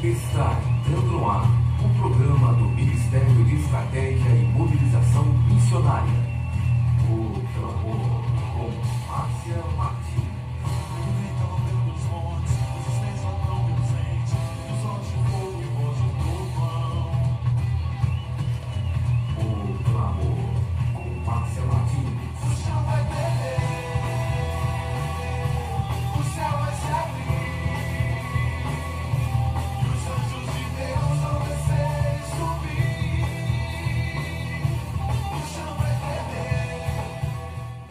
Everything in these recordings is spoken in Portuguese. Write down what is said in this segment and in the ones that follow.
Está entrando no ar o programa do Ministério de Estratégia e Mobilização Missionária. O Clamor, com Márcia Martins. O Clamor, com Márcia Martins. O chão vai tremer, o céu vai se abrir.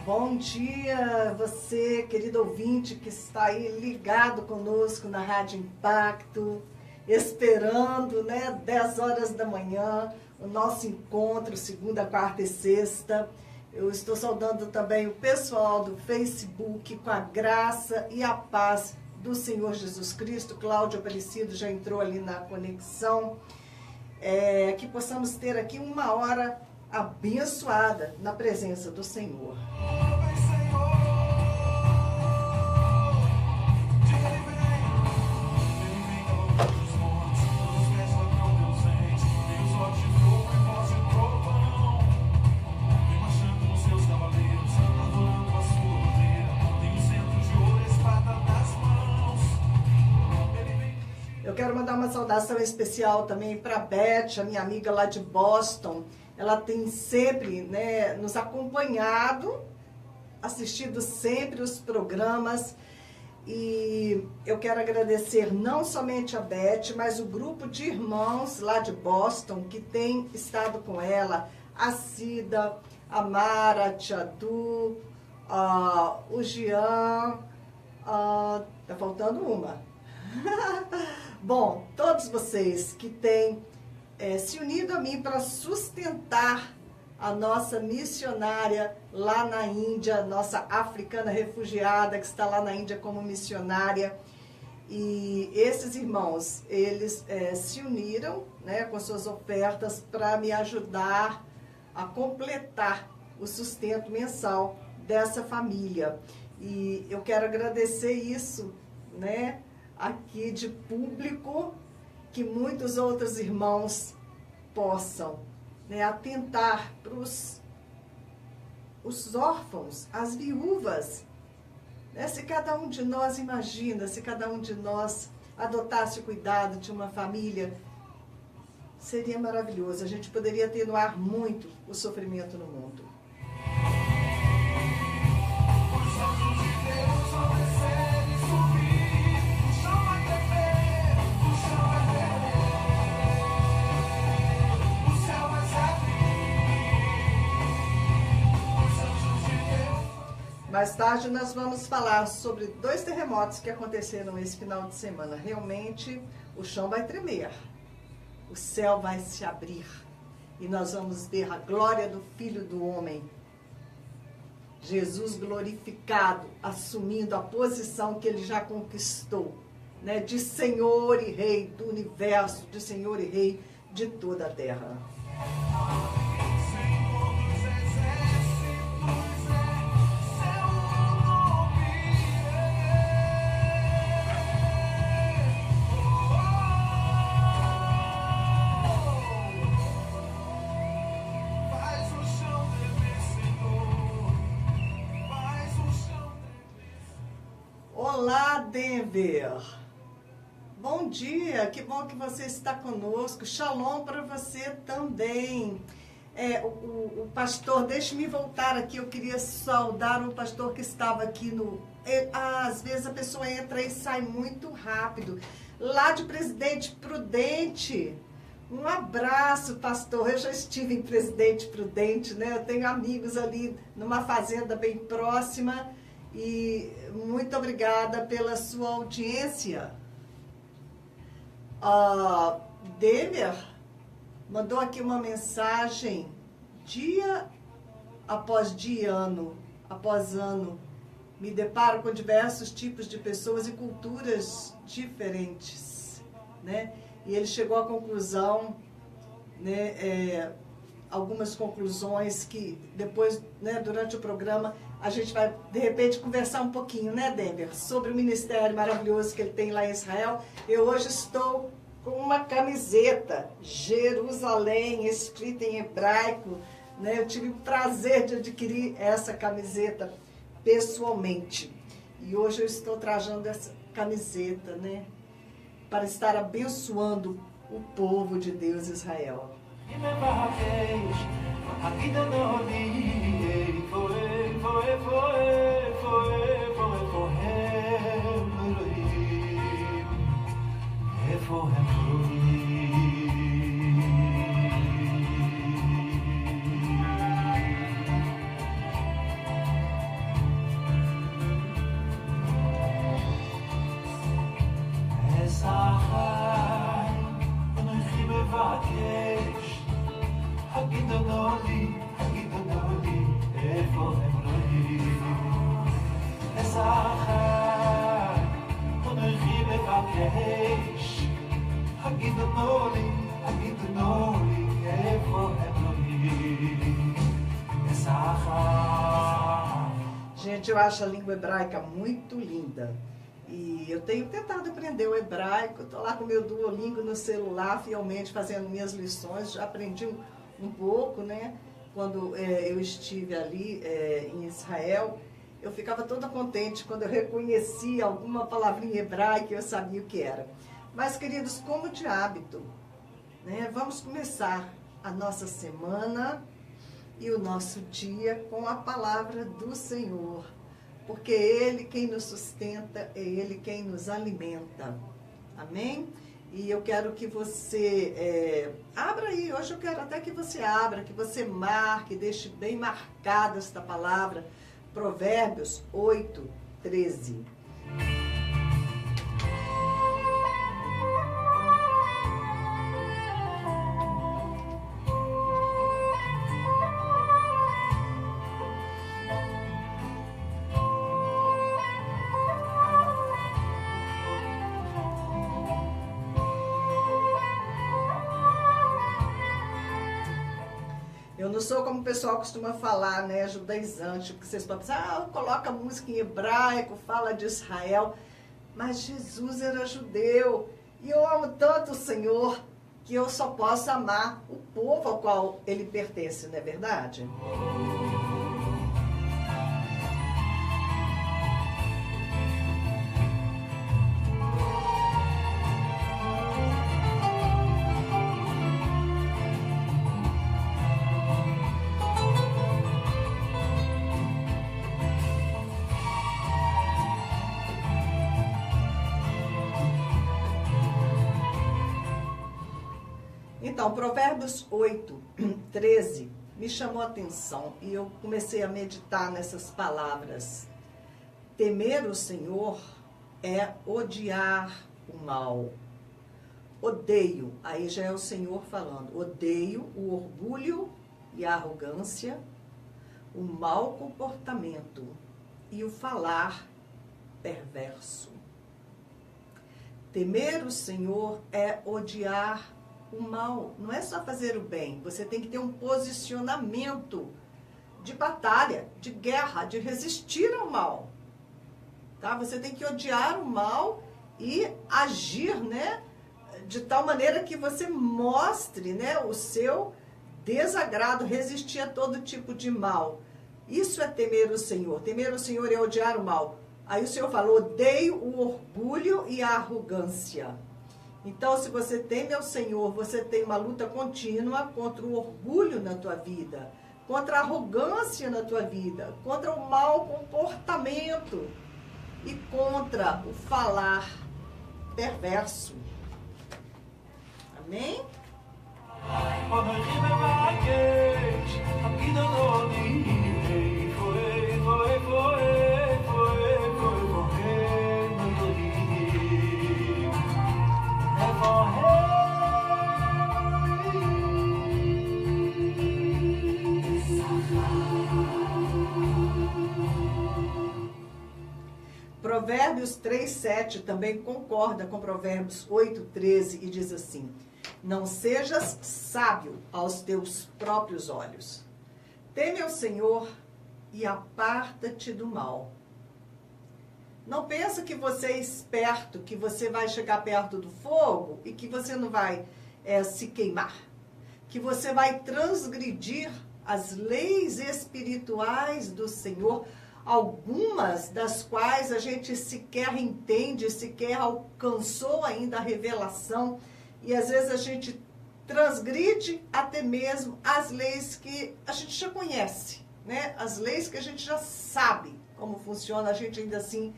Bom dia, você, querido ouvinte, que está aí ligado conosco na Rádio Impacto, esperando, 10 horas da manhã, o nosso encontro, segunda, quarta e sexta. Eu estou saudando também o pessoal do Facebook, com a graça e a paz do Senhor Jesus Cristo. Cláudio Aparecido já entrou ali na conexão. Que possamos ter aqui uma hora abençoada na presença do Senhor. Eu quero mandar uma saudação especial também para a Beth, a minha amiga lá de Boston. Ela tem sempre, nos acompanhado, assistido sempre os programas. E eu quero agradecer não somente a Beth, mas o grupo de irmãos lá de Boston que tem estado com ela. A Cida, a Mara, a Tia Du, o Jean, tá faltando uma. Bom, todos vocês que têm se unido a mim para sustentar a nossa missionária lá na Índia, nossa africana refugiada que está lá na Índia como missionária. E esses irmãos, eles se uniram com suas ofertas para me ajudar a completar o sustento mensal dessa família. E eu quero agradecer isso, aqui de público, que muitos outros irmãos possam atentar para os órfãos, as viúvas. Se cada um de nós imagina, se cada um de nós adotasse o cuidado de uma família, seria maravilhoso. A gente poderia atenuar muito o sofrimento no mundo. Mais tarde nós vamos falar sobre 2 terremotos que aconteceram esse final de semana. Realmente o chão vai tremer, o céu vai se abrir e nós vamos ver a glória do Filho do Homem, Jesus glorificado, assumindo a posição que ele já conquistou, de Senhor e Rei do universo, de Senhor e Rei de toda a terra. Olá, Denver. Bom dia, que bom que você está conosco. Shalom para você também. O pastor, deixe-me voltar aqui, eu queria saudar um pastor que estava aqui às vezes a pessoa entra e sai muito rápido. Lá de Presidente Prudente. Um abraço, pastor. Eu já estive em Presidente Prudente, Eu tenho amigos ali numa fazenda bem próxima. E muito obrigada pela sua audiência. Denver mandou aqui uma mensagem, dia após dia, ano após ano, me deparo com diversos tipos de pessoas e culturas diferentes, E ele chegou à conclusão, algumas conclusões que depois, durante o programa, a gente vai, de repente, conversar um pouquinho, Denver, sobre o ministério maravilhoso que ele tem lá em Israel. Eu hoje estou com uma camiseta, Jerusalém, escrita em hebraico, né? Eu tive o prazer de adquirir essa camiseta pessoalmente. E hoje eu estou trajando essa camiseta, né? Para estar abençoando o povo de Deus, Israel. Gente, eu acho a língua hebraica muito linda. E eu tenho tentado aprender o hebraico. Estou lá com o meu Duolingo no celular, fielmente fazendo minhas lições. Já aprendi um pouco, né? Quando eu estive ali em Israel, eu ficava toda contente quando eu reconhecia alguma palavrinha hebraica e eu sabia o que era. Mas, queridos, como de hábito, né? Vamos começar a nossa semana e o nosso dia com a palavra do Senhor, porque é Ele quem nos sustenta, é Ele quem nos alimenta. Amém? E eu quero que você abra aí, hoje eu quero até que você abra, que você marque, deixe bem marcada esta palavra, Provérbios 8, 13. Eu não sou como o pessoal costuma falar, né, judaizante, porque vocês podem pensar, coloca música em hebraico, fala de Israel. Mas Jesus era judeu e eu amo tanto o Senhor que eu só posso amar o povo ao qual ele pertence, não é verdade? Então, Provérbios 8, 13 me chamou a atenção e eu comecei a meditar nessas palavras. Temer o Senhor é odiar o mal. Odeio, aí já é o Senhor falando, odeio o orgulho e a arrogância, o mau comportamento e o falar perverso. Temer o Senhor é odiar o mal, não é só fazer o bem, você tem que ter um posicionamento de batalha, de guerra, de resistir ao mal, tá? Você tem que odiar o mal e agir, né, de tal maneira que você mostre, né, o seu desagrado, resistir a todo tipo de mal. Isso é temer o Senhor. Temer o Senhor é odiar o mal. Aí o Senhor falou, odeio o orgulho e a arrogância. Então, se você teme ao Senhor, você tem uma luta contínua contra o orgulho na tua vida, contra a arrogância na tua vida, contra o mau comportamento e contra o falar perverso. Amém? Provérbios 3:7 também concorda com Provérbios 8:13 e diz assim: não sejas sábio aos teus próprios olhos. Teme ao Senhor e aparta-te do mal. Não pensa que você é esperto, que você vai chegar perto do fogo e que você não vai se queimar. Que você vai transgredir as leis espirituais do Senhor, algumas das quais a gente sequer entende, sequer alcançou ainda a revelação, e às vezes a gente transgride até mesmo as leis que a gente já conhece, né? As leis que a gente já sabe como funciona, a gente ainda assim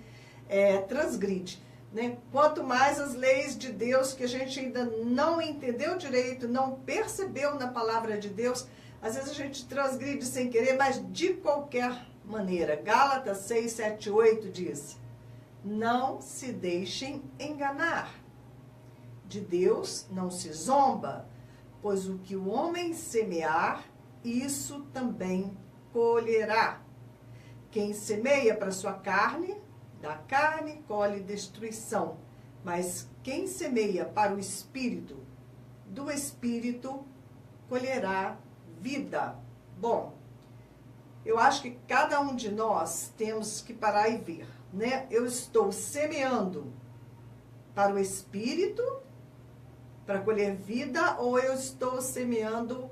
transgride, né? Quanto mais as leis de Deus que a gente ainda não entendeu direito, não percebeu na palavra de Deus, às vezes a gente transgride sem querer, mas de qualquer maneira. Gálatas 6, 7, 8 diz: não se deixem enganar. De Deus não se zomba, pois o que o homem semear, isso também colherá. Quem semeia para sua carne, da carne colhe destruição. Mas quem semeia para o Espírito, do Espírito colherá vida. Bom, eu acho que cada um de nós temos que parar e ver, né? Eu estou semeando para o Espírito, para colher vida, ou eu estou semeando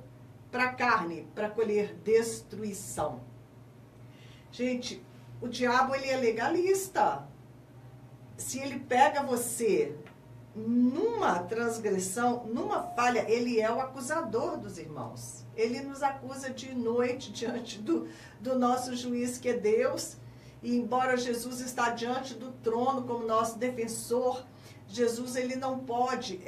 para a carne, para colher destruição? Gente, o diabo, ele é legalista. Se ele pega você numa transgressão, numa falha, ele é o acusador dos irmãos. Ele nos acusa de noite diante do nosso juiz, que é Deus. E embora Jesus está diante do trono como nosso defensor, Jesus, ele não pode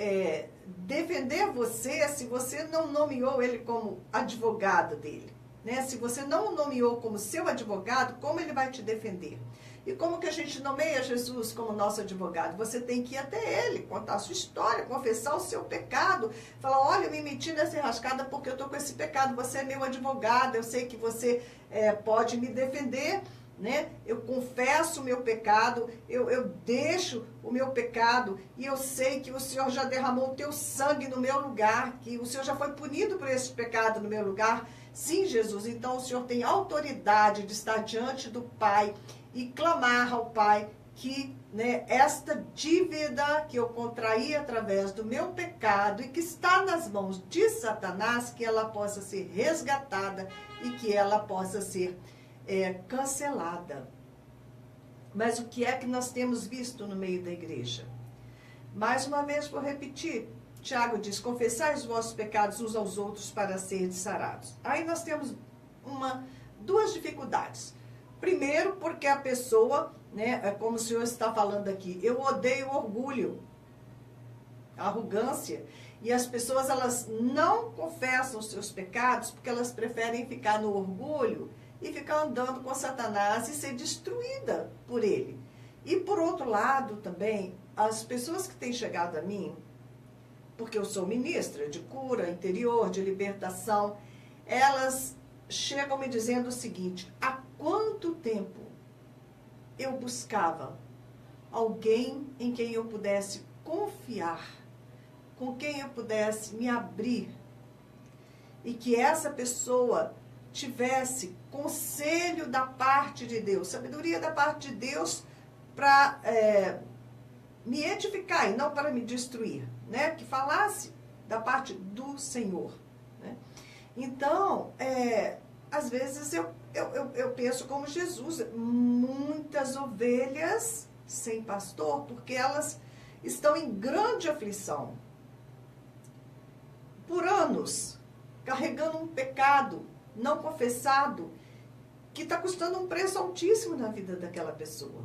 defender você se você não nomeou ele como advogado dele, né? Se você não o nomeou como seu advogado, como ele vai te defender? E como que a gente nomeia Jesus como nosso advogado? Você tem que ir até ele, contar a sua história, confessar o seu pecado, falar: olha, eu me meti nessa enrascada porque eu estou com esse pecado, você é meu advogado, eu sei que você pode me defender, né? Eu confesso o meu pecado, eu deixo o meu pecado, e eu sei que o Senhor já derramou o teu sangue no meu lugar, que o Senhor já foi punido por esse pecado no meu lugar. Sim, Jesus, então o Senhor tem autoridade de estar diante do Pai e clamar ao Pai que, né, esta dívida que eu contraí através do meu pecado e que está nas mãos de Satanás, que ela possa ser resgatada e que ela possa ser cancelada. Mas o que é que nós temos visto no meio da igreja? Mais uma vez vou repetir. Tiago diz: confessai os vossos pecados uns aos outros para serem sarados. Aí nós temos duas dificuldades. Primeiro, porque a pessoa, né, como o Senhor está falando aqui, eu odeio orgulho, arrogância, e as pessoas, elas não confessam os seus pecados porque elas preferem ficar no orgulho e ficar andando com Satanás e ser destruída por ele. E por outro lado também, as pessoas que têm chegado a mim, porque eu sou ministra de cura interior, de libertação, elas chegam me dizendo o seguinte: há quanto tempo eu buscava alguém em quem eu pudesse confiar, com quem eu pudesse me abrir, e que essa pessoa tivesse conselho da parte de Deus, sabedoria da parte de Deus para me edificar e não para me destruir, né? Que falasse da parte do Senhor, né? Então, às vezes eu penso como Jesus, muitas ovelhas sem pastor, porque elas estão em grande aflição, por anos, carregando um pecado não confessado, que está custando um preço altíssimo na vida daquela pessoa.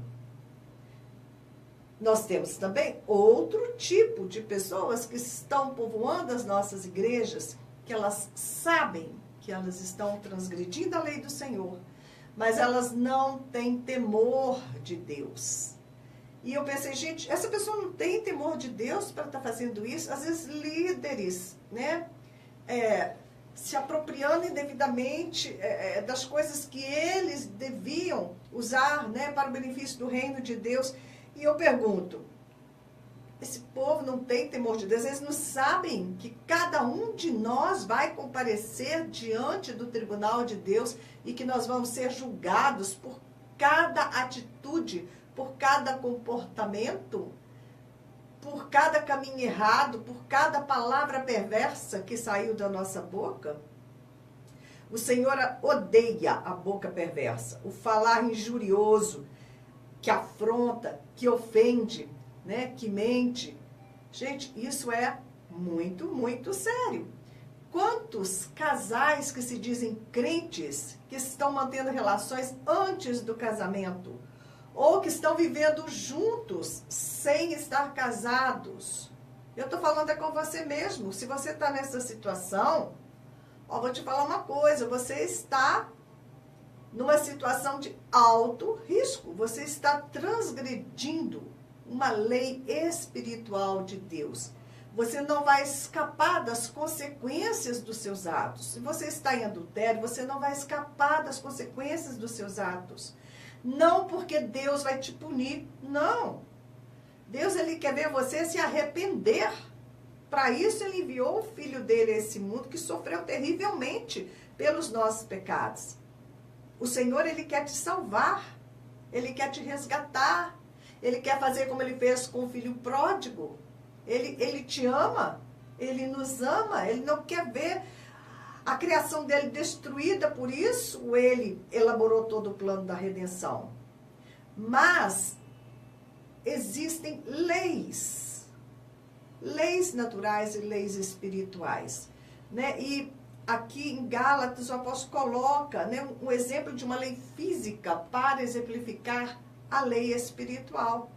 Nós temos também outro tipo de pessoas que estão povoando as nossas igrejas, que elas sabem que elas estão transgredindo a lei do Senhor, mas elas não têm temor de Deus. E eu pensei, gente, essa pessoa não tem temor de Deus para estar fazendo isso? Às vezes líderes, né, se apropriando indevidamente das coisas que eles deviam usar, né, para o benefício do reino de Deus. E eu pergunto, esse povo não tem temor de Deus? Eles não sabem que cada um de nós vai comparecer diante do tribunal de Deus e que nós vamos ser julgados por cada atitude por cada comportamento, por cada caminho errado, por cada palavra perversa que saiu da nossa boca? O Senhor odeia a boca perversa, o falar injurioso, que afronta, que ofende, né, que mente. Gente, isso é muito, muito sério. Quantos casais que se dizem crentes, que estão mantendo relações antes do casamento, ou que estão vivendo juntos sem estar casados? Eu estou falando é com você mesmo. Se você está nessa situação, ó, vou te falar uma coisa, você está numa situação de alto risco. Você está transgredindo uma lei espiritual de Deus. Você não vai escapar das consequências dos seus atos. Se você está em adultério, você não vai escapar das consequências dos seus atos. Não porque Deus vai te punir, não. Deus, ele quer ver você se arrepender. Para isso, ele enviou o Filho dele a esse mundo que sofreu terrivelmente pelos nossos pecados. O Senhor, ele quer te salvar. Ele quer te resgatar. Ele quer fazer como ele fez com o filho pródigo. Ele te ama. Ele nos ama. Ele não quer ver a criação dele destruída. Por isso, ele elaborou todo o plano da redenção. Mas existem leis naturais e leis espirituais, né? E aqui em Gálatas o apóstolo coloca, né, um exemplo de uma lei física para exemplificar a lei espiritual.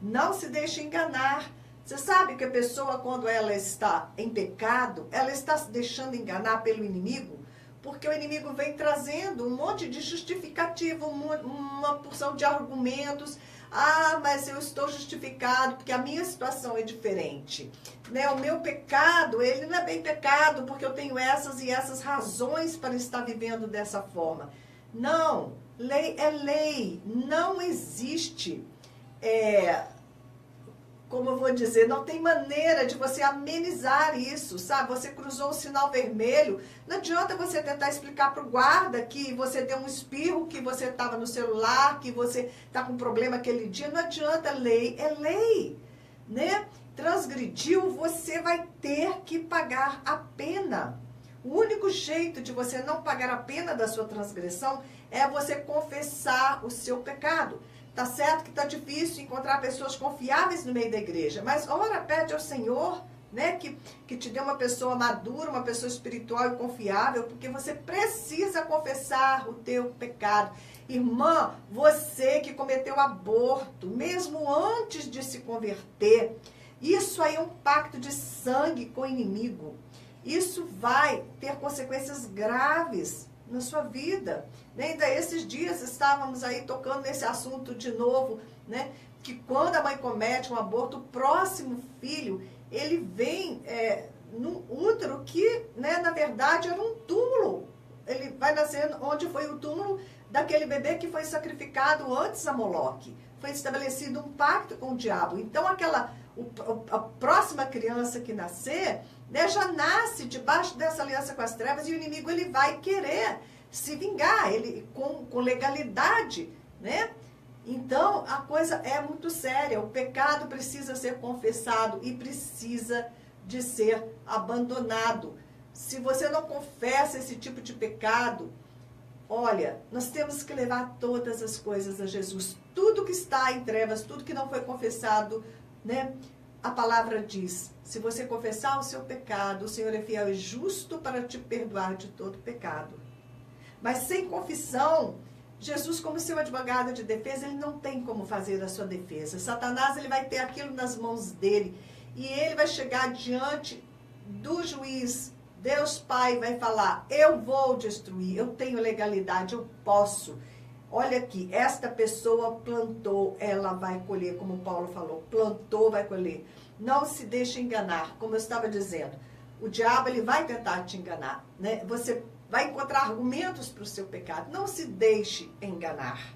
Não se deixe enganar. Você sabe que a pessoa, quando ela está em pecado, ela está se deixando enganar pelo inimigo, porque o inimigo vem trazendo um monte de justificativa, uma porção de argumentos. Ah, mas eu estou justificado porque a minha situação é diferente, né? O meu pecado, ele não é bem pecado porque eu tenho essas e essas razões para estar vivendo dessa forma. Não, lei é lei, não existe, como eu vou dizer, não tem maneira de você amenizar isso, sabe? Você cruzou o sinal vermelho, não adianta você tentar explicar para o guarda que você deu um espirro, que você estava no celular, que você está com problema aquele dia, não adianta, lei é lei, né? Transgrediu, você vai ter que pagar a pena. O único jeito de você não pagar a pena da sua transgressão é você confessar o seu pecado. Tá certo que tá difícil encontrar pessoas confiáveis no meio da igreja, mas ora, pede ao Senhor, né, que te dê uma pessoa madura, uma pessoa espiritual e confiável, porque você precisa confessar o teu pecado. Irmã, você que cometeu aborto, mesmo antes de se converter, isso aí é um pacto de sangue com o inimigo. Isso vai ter consequências graves na sua vida. Ainda esses dias estávamos aí tocando nesse assunto de novo, né? Que quando a mãe comete um aborto, o próximo filho, ele vem num útero que, né, na verdade, era um túmulo. Ele vai nascer onde foi o túmulo daquele bebê que foi sacrificado antes a Moloque. Foi estabelecido um pacto com o diabo. Então, a próxima criança que nascer, né, já nasce debaixo dessa aliança com as trevas, e o inimigo, ele vai querer se vingar, ele com legalidade, né? Então, a coisa é muito séria. O pecado precisa ser confessado e precisa de ser abandonado. Se você não confessa esse tipo de pecado, olha, nós temos que levar todas as coisas a Jesus. Tudo que está em trevas, tudo que não foi confessado, né? A palavra diz, se você confessar o seu pecado, o Senhor é fiel e justo para te perdoar de todo pecado. Mas sem confissão, Jesus, como seu advogado de defesa, ele não tem como fazer a sua defesa. Satanás, ele vai ter aquilo nas mãos dele. E ele vai chegar diante do juiz. Deus Pai vai falar, eu vou destruir, eu tenho legalidade, eu posso. Olha aqui, esta pessoa plantou, ela vai colher, como Paulo falou. Plantou, vai colher. Não se deixe enganar, como eu estava dizendo. O diabo, ele vai tentar te enganar, né? Você vai encontrar argumentos para o seu pecado. Não se deixe enganar,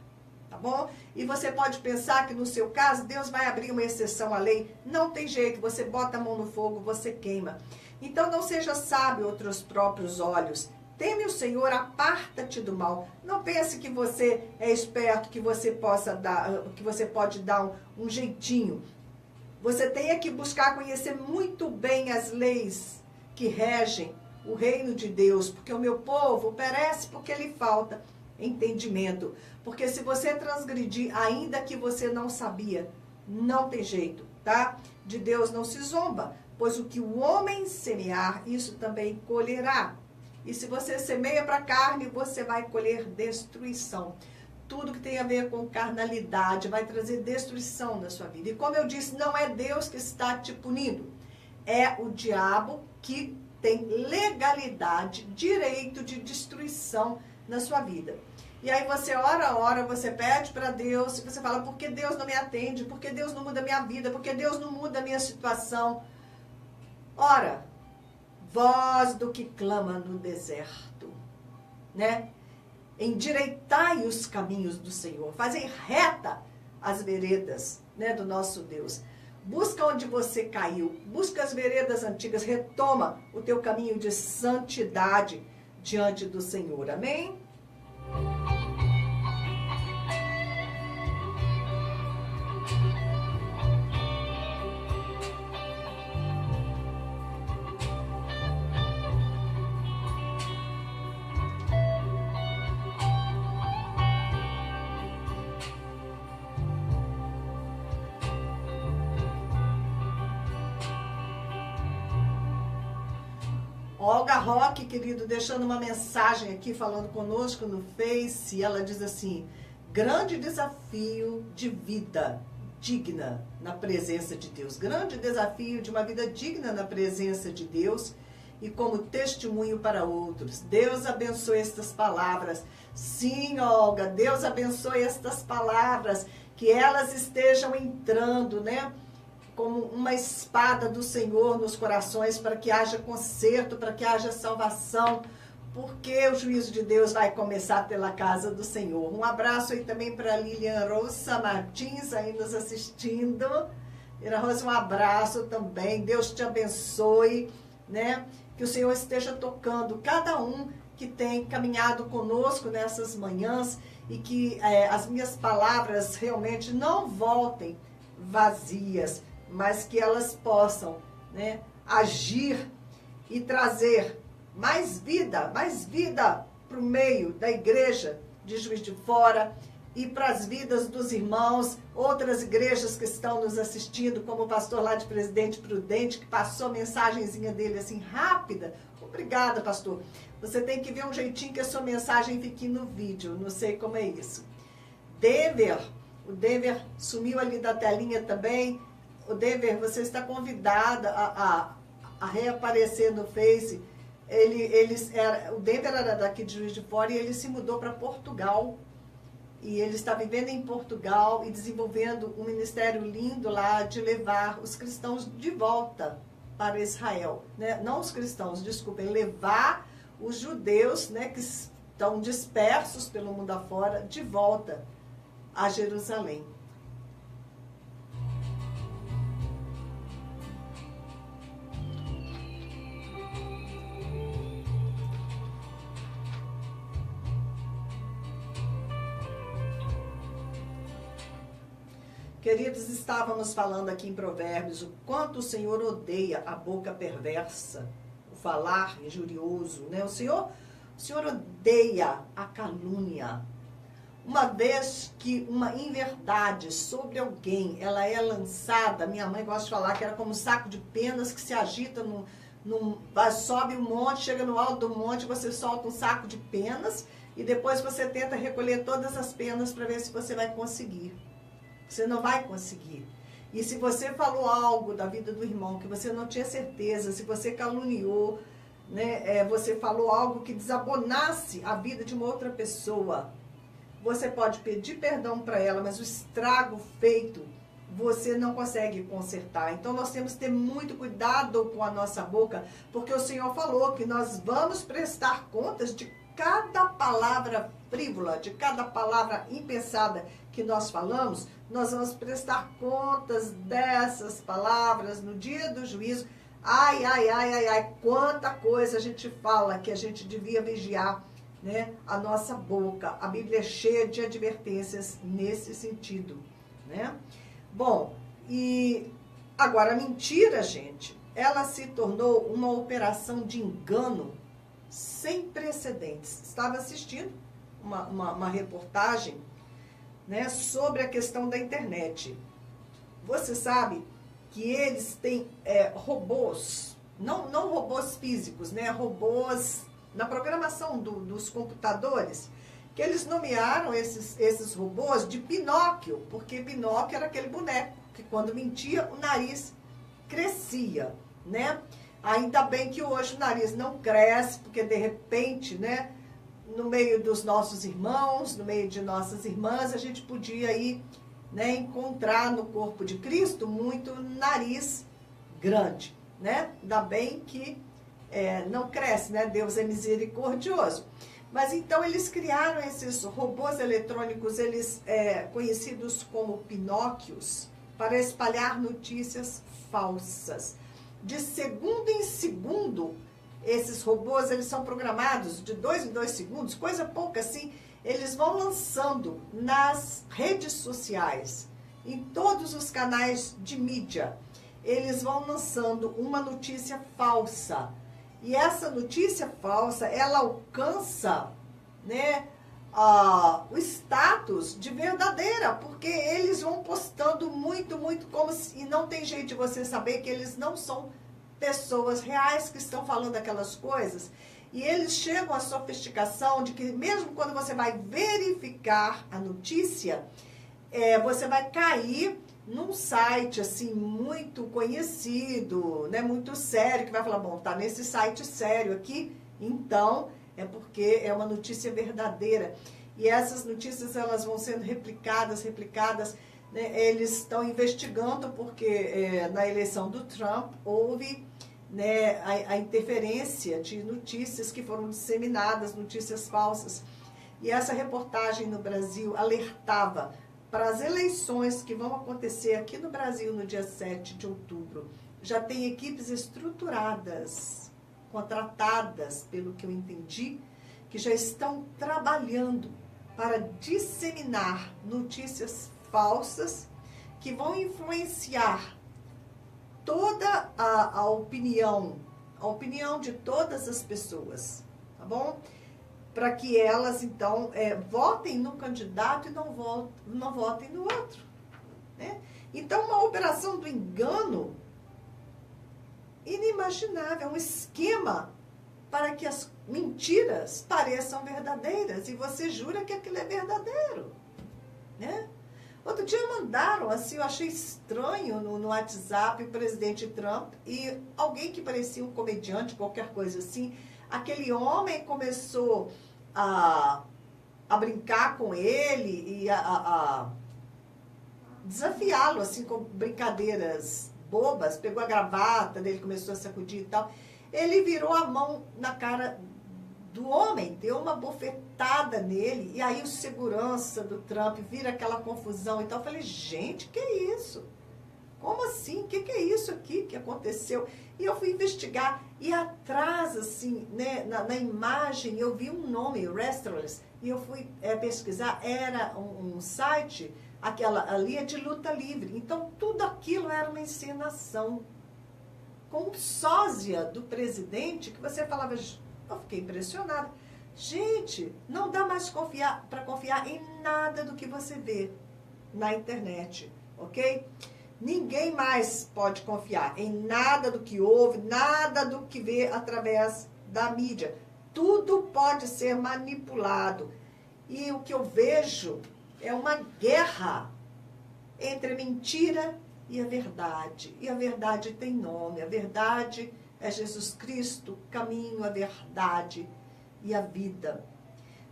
tá bom? E você pode pensar que no seu caso, Deus vai abrir uma exceção à lei. Não tem jeito, você bota a mão no fogo, você queima. Então não seja sábio aos teus próprios olhos. Teme o Senhor, aparta-te do mal. Não pense que você é esperto, que você pode dar um jeitinho. Você tem que buscar conhecer muito bem as leis que regem o reino de Deus, porque o meu povo perece porque lhe falta entendimento. Porque se você transgredir, ainda que você não sabia, não tem jeito, tá? De Deus não se zomba, pois o que o homem semear, isso também colherá. E se você semeia para a carne, você vai colher destruição. Tudo que tem a ver com carnalidade vai trazer destruição na sua vida. E como eu disse, não é Deus que está te punindo. É o diabo que tem legalidade, direito de destruição na sua vida. E aí você ora, você pede para Deus, e você fala, por que Deus não me atende? Por que Deus não muda a minha vida? Por que Deus não muda a minha situação? Ora, voz do que clama no deserto, né? Endireitai os caminhos do Senhor, fazem reta as veredas, né, do nosso Deus. Busca onde você caiu, busca as veredas antigas, retoma o teu caminho de santidade diante do Senhor. Amém? Olga Roque, querido, deixando uma mensagem aqui, falando conosco no Face, ela diz assim, grande desafio de vida digna na presença de Deus, grande desafio de uma vida digna na presença de Deus e como testemunho para outros. Deus abençoe estas palavras. Sim, Olga, Deus abençoe estas palavras, que elas estejam entrando, né? Como uma espada do Senhor nos corações, para que haja conserto, para que haja salvação, porque o juízo de Deus vai começar pela casa do Senhor. Um abraço aí também para Lilian Rosa Martins, aí nos assistindo. Ira Rosa, um abraço também. Deus te abençoe, né? Que o Senhor esteja tocando cada um que tem caminhado conosco nessas manhãs e que as minhas palavras realmente não voltem vazias, mas que elas possam, né, agir e trazer mais vida para o meio da igreja de Juiz de Fora e para as vidas dos irmãos, outras igrejas que estão nos assistindo, como o pastor lá de Presidente Prudente, que passou a mensagenzinha dele assim rápida. Obrigada, pastor. Você tem que ver um jeitinho que a sua mensagem fique no vídeo, não sei como é isso. O Denver sumiu ali da telinha também. O Denver, você está convidada a reaparecer no Face. O Denver era daqui de Juiz de Fora e ele se mudou para Portugal. E ele está vivendo em Portugal e desenvolvendo um ministério lindo lá de levar os cristãos de volta para Israel. Né? Não os cristãos, desculpem, levar os judeus, né, que estão dispersos pelo mundo afora de volta a Jerusalém. Queridos, estávamos falando aqui em Provérbios o quanto o Senhor odeia a boca perversa, o falar injurioso, né? O Senhor odeia a calúnia. Uma vez que uma inverdade sobre alguém, ela é lançada, minha mãe gosta de falar que era como um saco de penas que se agita, sobe um monte, chega no alto do monte, você solta um saco de penas e depois você tenta recolher todas as penas para ver se você vai conseguir. Você não vai conseguir. E se você falou algo da vida do irmão que você não tinha certeza, se você caluniou, né, você falou algo que desabonasse a vida de uma outra pessoa, você pode pedir perdão para ela, mas o estrago feito você não consegue consertar. Então nós temos que ter muito cuidado com a nossa boca, porque o Senhor falou que nós vamos prestar contas de cada palavra frívola, de cada palavra impensada que nós falamos. Nós vamos prestar contas dessas palavras no dia do juízo Ai, ai, ai, ai, ai, quanta coisa a gente fala que a gente devia vigiar, né, a nossa boca. A Bíblia é cheia de advertências nesse sentido, né? Bom, e agora a mentira, gente, ela se tornou uma operação de engano sem precedentes. Estava assistindo uma reportagem, né, sobre a questão da internet. Você sabe que eles têm robôs, não robôs físicos, né, robôs na programação dos computadores, que eles nomearam esses robôs de Pinóquio, porque Pinóquio era aquele boneco que quando mentia o nariz crescia, né? Ainda bem que hoje o nariz não cresce, porque de repente, né, no meio dos nossos irmãos, no meio de nossas irmãs, a gente podia ir, né, encontrar no corpo de Cristo muito nariz grande, né? Ainda bem que não cresce, né? Deus é misericordioso. Mas então eles criaram esses robôs eletrônicos, eles conhecidos como Pinóquios, para espalhar notícias falsas. De segundo em segundo, esses robôs, eles são programados de 2 em 2 segundos, coisa pouca assim, eles vão lançando nas redes sociais, em todos os canais de mídia, eles vão lançando uma notícia falsa. E essa notícia falsa, ela alcança, né, o status de verdadeira, porque eles vão postando muito, muito, como se, e não tem jeito de você saber que eles não são pessoas reais que estão falando aquelas coisas. E eles chegam à sofisticação de que mesmo quando você vai verificar a notícia, você vai cair num site assim muito conhecido, né, muito sério, que vai falar, bom, tá nesse site sério aqui, então é porque é uma notícia verdadeira. E essas notícias, elas vão sendo replicadas, né, eles estão investigando porque na eleição do Trump houve, né, a interferência de notícias que foram disseminadas, notícias falsas. E essa reportagem no Brasil alertava para as eleições que vão acontecer aqui no Brasil no dia 7 de outubro. Já tem equipes estruturadas, contratadas, pelo que eu entendi, que já estão trabalhando para disseminar notícias falsas que vão influenciar toda a opinião de todas as pessoas, tá bom? Para que elas, então, votem no candidato e não votem no outro, né? Então, uma operação do engano inimaginável, um esquema para que as mentiras pareçam verdadeiras e você jura que aquilo é verdadeiro, né? Outro dia mandaram, assim, eu achei estranho no WhatsApp, o presidente Trump e alguém que parecia um comediante, qualquer coisa assim. Aquele homem começou a brincar com ele e a desafiá-lo, assim, com brincadeiras bobas. Pegou a gravata dele, começou a sacudir e tal. Ele virou a mão na cara do homem, deu uma bofetada nele, e aí o segurança do Trump vira aquela confusão e tal. Eu falei, gente, que é isso? Como assim? O que é isso aqui que aconteceu? E eu fui investigar, e atrás, assim, né, na imagem, eu vi um nome, Wrestlers, e eu fui pesquisar, era um site, ali é de luta livre. Então, tudo aquilo era uma encenação, com sósia do presidente, que você falava, eu fiquei impressionada. Gente, não dá mais para confiar em nada do que você vê na internet, ok? Ninguém mais pode confiar em nada do que ouve, nada do que vê através da mídia. Tudo pode ser manipulado. E o que eu vejo é uma guerra entre a mentira e a verdade. E a verdade tem nome. A verdade é Jesus Cristo, o caminho, a verdade e a vida.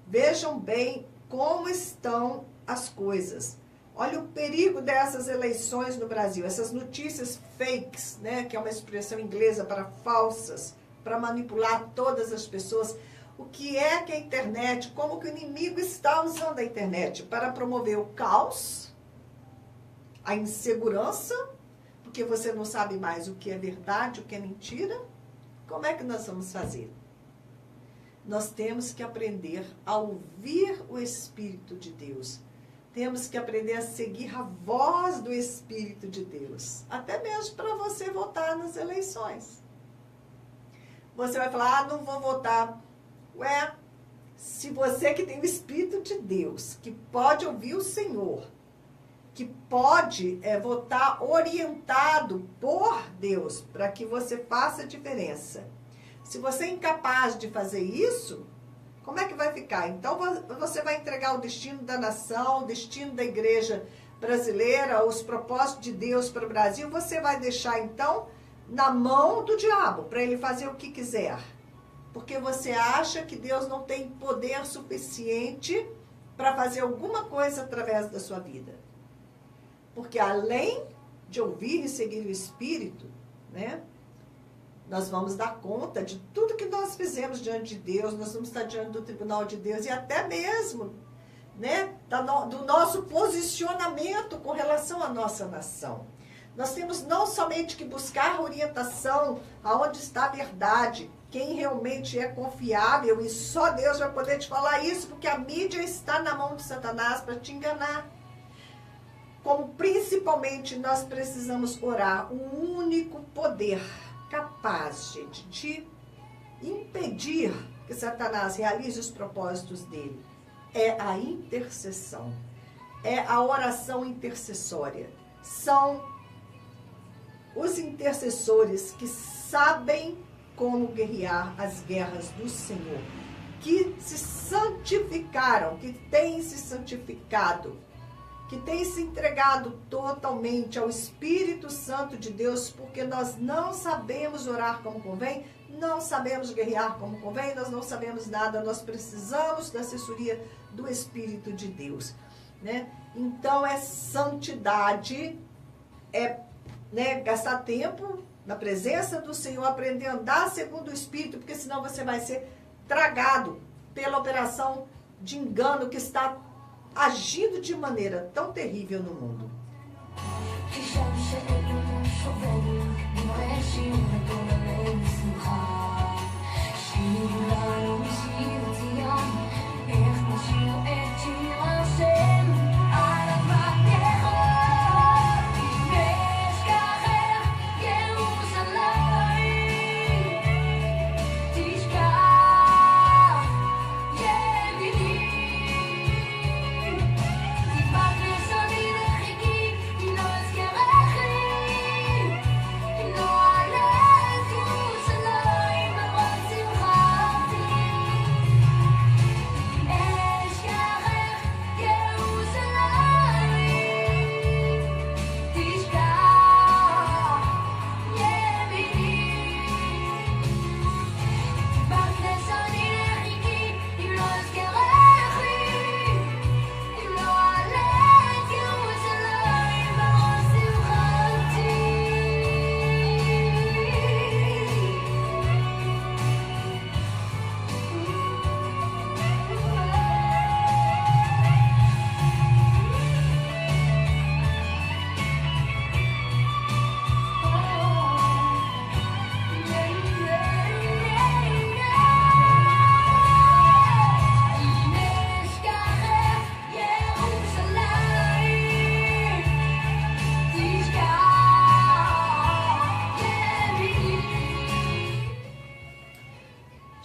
Vejam bem como estão as coisas. Olha o perigo dessas eleições no Brasil, essas notícias fakes, né, que é uma expressão inglesa para falsas, para manipular todas as pessoas. O que é que a internet, como que o inimigo está usando a internet? Para promover o caos, a insegurança, porque você não sabe mais o que é verdade, o que é mentira, como é que nós vamos fazer? Nós temos que aprender a ouvir o Espírito de Deus. Temos que aprender a seguir a voz do Espírito de Deus. Até mesmo para você votar nas eleições. Você vai falar, ah, não vou votar. Ué, se você que tem o Espírito de Deus, que pode ouvir o Senhor, que pode votar orientado por Deus, para que você faça a diferença. Se você é incapaz de fazer isso, como é que vai ficar? Então, você vai entregar o destino da nação, o destino da igreja brasileira, os propósitos de Deus para o Brasil, você vai deixar, então, na mão do diabo, para ele fazer o que quiser. Porque você acha que Deus não tem poder suficiente para fazer alguma coisa através da sua vida. Porque além de ouvir e seguir o Espírito, né, nós vamos dar conta de tudo que nós fizemos diante de Deus, nós vamos estar diante do tribunal de Deus e até mesmo, né, do nosso posicionamento com relação à nossa nação. Nós temos não somente que buscar orientação aonde está a verdade, quem realmente é confiável, e só Deus vai poder te falar isso, porque a mídia está na mão de Satanás para te enganar. Como principalmente nós precisamos orar, o único poder capaz, gente, de impedir que Satanás realize os propósitos dele é a intercessão, é a oração intercessória. São os intercessores que sabem como guerrear as guerras do Senhor, que se santificaram, que têm se santificado, que têm se entregado totalmente ao Espírito Santo de Deus, porque nós não sabemos orar como convém, não sabemos guerrear como convém, nós não sabemos nada, nós precisamos da assessoria do Espírito de Deus, né? Então, é santidade, né, gastar tempo na presença do Senhor, aprender a andar segundo o Espírito, porque senão você vai ser tragado pela operação de engano que está agindo de maneira tão terrível no mundo.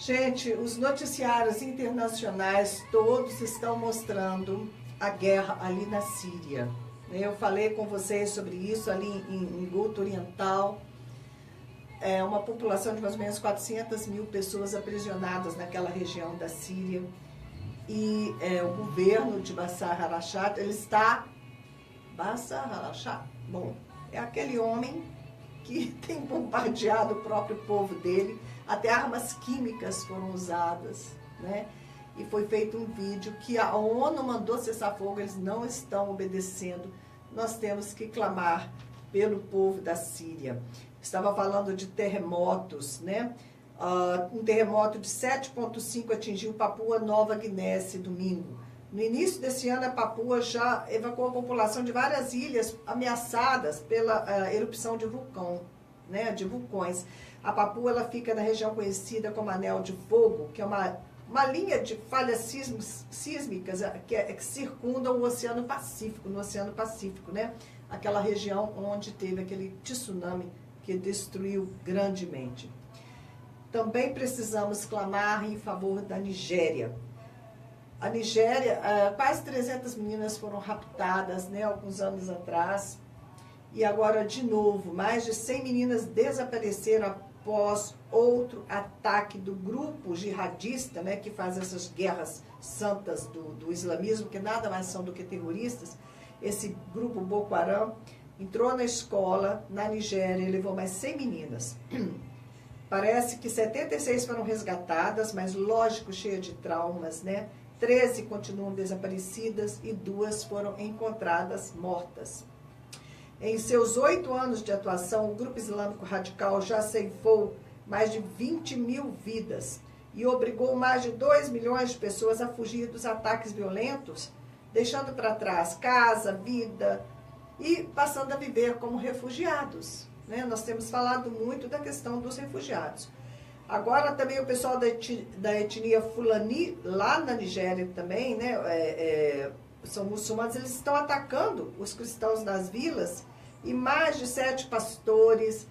Gente, os noticiários internacionais todos estão mostrando a guerra ali na Síria. Eu falei com vocês sobre isso ali em Ghouta Oriental. É uma população de mais ou menos 400 mil pessoas aprisionadas naquela região da Síria. E o governo de Bashar al-Assad, ele está... Bashar al-Assad? Bom, é aquele homem que tem bombardeado o próprio povo dele. Até armas químicas foram usadas, né? E foi feito um vídeo que a ONU mandou cessar fogo, eles não estão obedecendo. Nós temos que clamar pelo povo da Síria. Estava falando de terremotos, né? Um terremoto de 7,5 atingiu Papua Nova Guiné esse domingo. No início desse ano, a Papua já evacuou a população de várias ilhas ameaçadas pela erupção de vulcão, né, de vulcões. A Papua ela fica na região conhecida como Anel de Fogo, que é uma linha de falhas sísmicas que circundam o Oceano Pacífico, no Oceano Pacífico, né? Aquela região onde teve aquele tsunami que destruiu grandemente. Também precisamos clamar em favor da Nigéria. A Nigéria, quase 300 meninas foram raptadas, né, alguns anos atrás. E agora, de novo, mais de 100 meninas desapareceram após outro ataque do grupo jihadista, né, que faz essas guerras santas do islamismo, que nada mais são do que terroristas. Esse grupo Boko Haram entrou na escola na Nigéria e levou mais 100 meninas. Parece que 76 foram resgatadas, mas lógico, cheia de traumas, né? 13 continuam desaparecidas e 2 foram encontradas mortas. Em seus 8 anos de atuação, o grupo islâmico radical já ceifou mais de 20 mil vidas e obrigou mais de 2 milhões de pessoas a fugir dos ataques violentos, deixando para trás casa, vida e passando a viver como refugiados, né? Nós temos falado muito da questão dos refugiados. Agora também o pessoal da etnia Fulani, lá na Nigéria também, né, são muçulmanos, eles estão atacando os cristãos nas vilas e mais de 7 pastores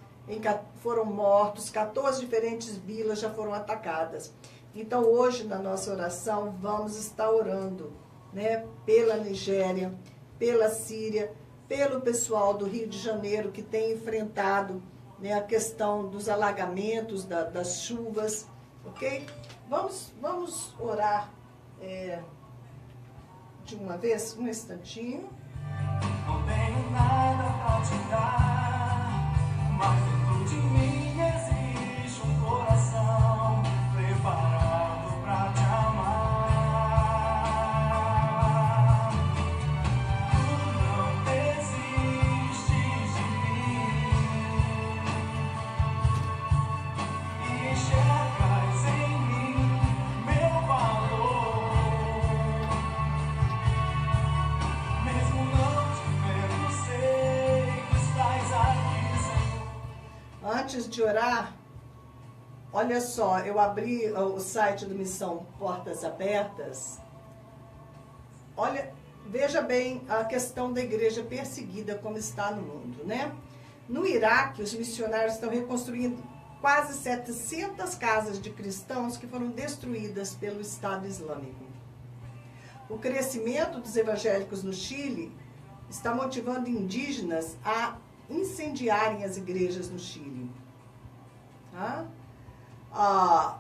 foram mortos, 14 diferentes vilas já foram atacadas. Então hoje na nossa oração vamos estar orando, né, pela Nigéria, pela Síria, pelo pessoal do Rio de Janeiro que tem enfrentado, né, a questão dos alagamentos, das chuvas, ok? Vamos orar de uma vez, um instantinho. Não tenho nada pra te dar, mas dentro de mim existe um coração preparado pra te amar. Tu não desistes de mim e enxergas em mim meu valor, mesmo não te vendo, sei que estás aqui, Senhor. Antes de orar, olha só, eu abri o site do Missão Portas Abertas. Olha, veja bem a questão da igreja perseguida como está no mundo, né? No Iraque, os missionários estão reconstruindo quase 700 casas de cristãos que foram destruídas pelo Estado Islâmico. O crescimento dos evangélicos no Chile está motivando indígenas a incendiarem as igrejas no Chile. Tá? A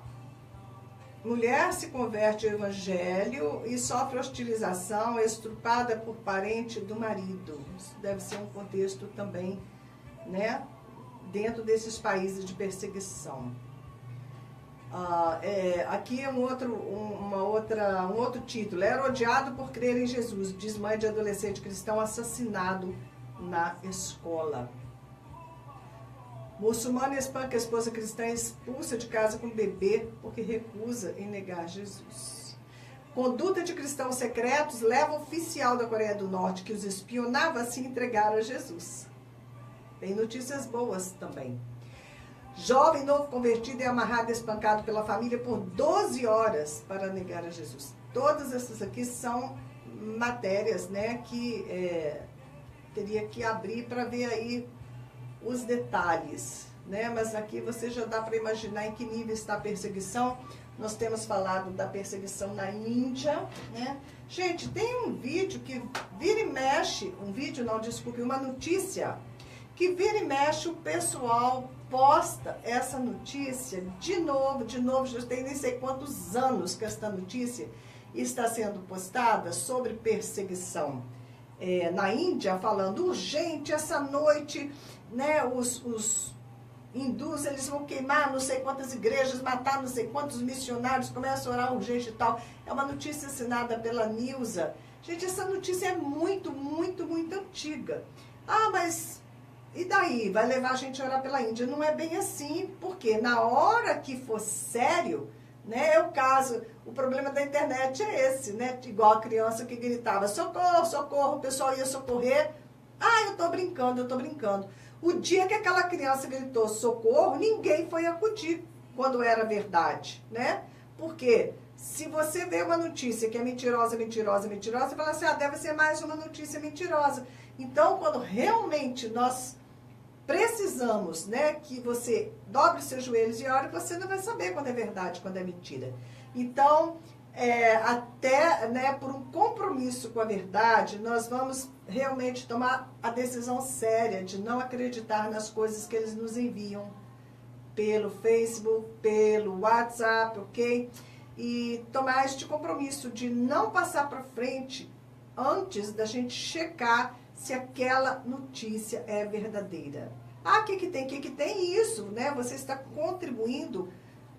mulher se converte ao evangelho e sofre hostilização, é estrupada por parente do marido. Isso deve ser um contexto também, né, dentro desses países de perseguição. Aqui é um outro título. Era odiado por crer em Jesus, diz mãe de adolescente cristão assassinado na escola. Muçulmano espanca a esposa cristã e expulsa de casa com bebê porque recusa em negar Jesus. Conduta de cristãos secretos leva o oficial da Coreia do Norte que os espionava a se entregar a Jesus. Tem notícias boas também. Jovem novo convertido é amarrado e espancado pela família por 12 horas para negar a Jesus. Todas essas aqui são matérias, né, que teria que abrir para ver aí os detalhes, né? Mas aqui você já dá para imaginar em que nível está a perseguição. Nós temos falado da perseguição na Índia, né? Gente, tem um vídeo que vira e mexe, uma notícia que vira e mexe o pessoal posta essa notícia de novo, já tem nem sei quantos anos que esta notícia está sendo postada sobre perseguição. Na Índia, falando urgente, essa noite, né, os hindus, eles vão queimar não sei quantas igrejas, matar não sei quantos missionários, começa a orar urgente e tal. É uma notícia assinada pela Nilza. Gente, essa notícia é muito, muito, muito antiga. Ah, mas e daí? Vai levar a gente a orar pela Índia? Não é bem assim, porque na hora que for sério, né? O problema da internet é esse, né? Igual a criança que gritava, socorro, socorro, o pessoal ia socorrer. Ah, eu tô brincando, eu tô brincando. O dia que aquela criança gritou socorro, ninguém foi acudir quando era verdade, né? Porque se você vê uma notícia que é mentirosa, mentirosa, mentirosa, você fala assim, deve ser mais uma notícia mentirosa. Então, quando realmente nós precisamos, né, que você dobre seus joelhos e ore, você não vai saber quando é verdade, quando é mentira. Então, até, né, por um compromisso com a verdade, nós vamos realmente tomar a decisão séria de não acreditar nas coisas que eles nos enviam pelo Facebook, pelo WhatsApp, ok? E tomar este compromisso de não passar para frente antes da gente checar se aquela notícia é verdadeira. O que tem isso, né? Você está contribuindo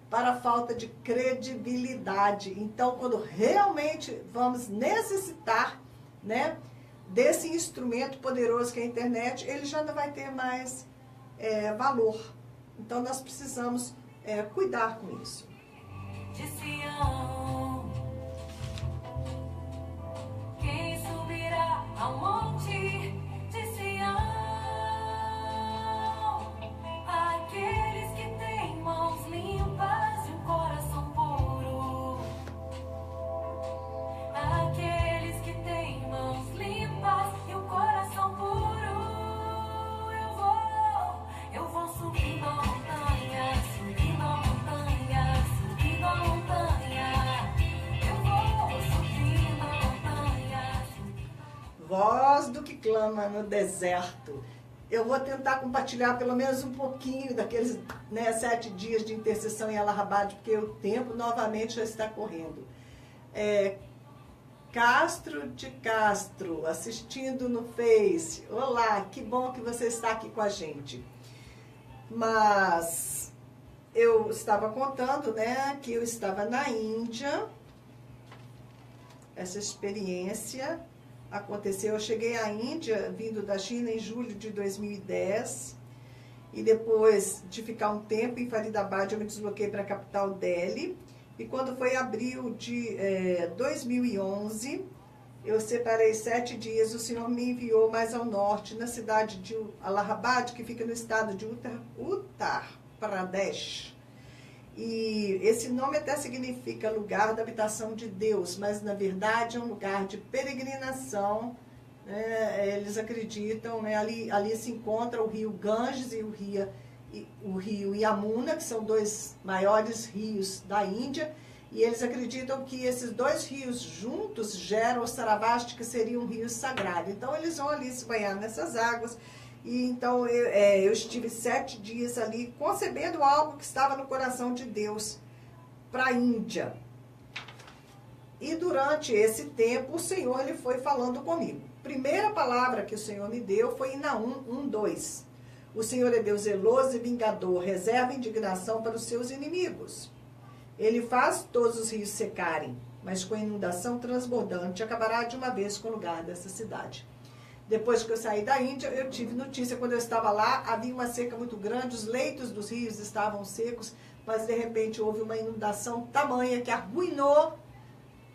para a falta de credibilidade. Então, quando realmente vamos necessitar, né, desse instrumento poderoso que é a internet, ele já não vai ter mais valor. Então, nós precisamos cuidar com isso. De Sião, quem subirá ao monte de Sião? Aqueles que têm mãos limpas e um coração puro. Aqueles que têm mãos limpas e um coração puro. Eu vou subindo a montanha, subindo a montanha, subindo a montanha. Eu vou subindo a montanha. Voz do que clama no deserto. Eu vou tentar compartilhar pelo menos um pouquinho daqueles, né, 7 dias de intercessão em Allahabad, porque o tempo novamente já está correndo. Castro de Castro, assistindo no Face. Olá, que bom que você está aqui com a gente. Mas eu estava contando, né, que eu estava na Índia. Essa experiência aconteceu. Eu cheguei à Índia, vindo da China, em julho de 2010. E depois de ficar um tempo em Faridabad, eu me desloquei para a capital Delhi. E quando foi abril de 2011, eu separei 7 dias. O Senhor me enviou mais ao norte, na cidade de Allahabad, que fica no estado de Uttar Pradesh. E esse nome até significa lugar da habitação de Deus, mas na verdade é um lugar de peregrinação. Eles acreditam, né, ali se encontra o rio Ganges e o rio Yamuna, que são 2 maiores rios da Índia, e eles acreditam que esses 2 rios juntos geram o Saravasti, que seria um rio sagrado. Então eles vão ali se banhar nessas águas. E então eu estive 7 dias ali concebendo algo que estava no coração de Deus para a Índia. E durante esse tempo o Senhor ele foi falando comigo. Primeira palavra que o Senhor me deu foi em Naum 1:2. O Senhor é Deus zeloso e vingador, reserva indignação para os seus inimigos. Ele faz todos os rios secarem, mas com a inundação transbordante acabará de uma vez com o lugar dessa cidade. Depois que eu saí da Índia, eu tive notícia, quando eu estava lá, havia uma seca muito grande, os leitos dos rios estavam secos, mas de repente houve uma inundação tamanha que arruinou,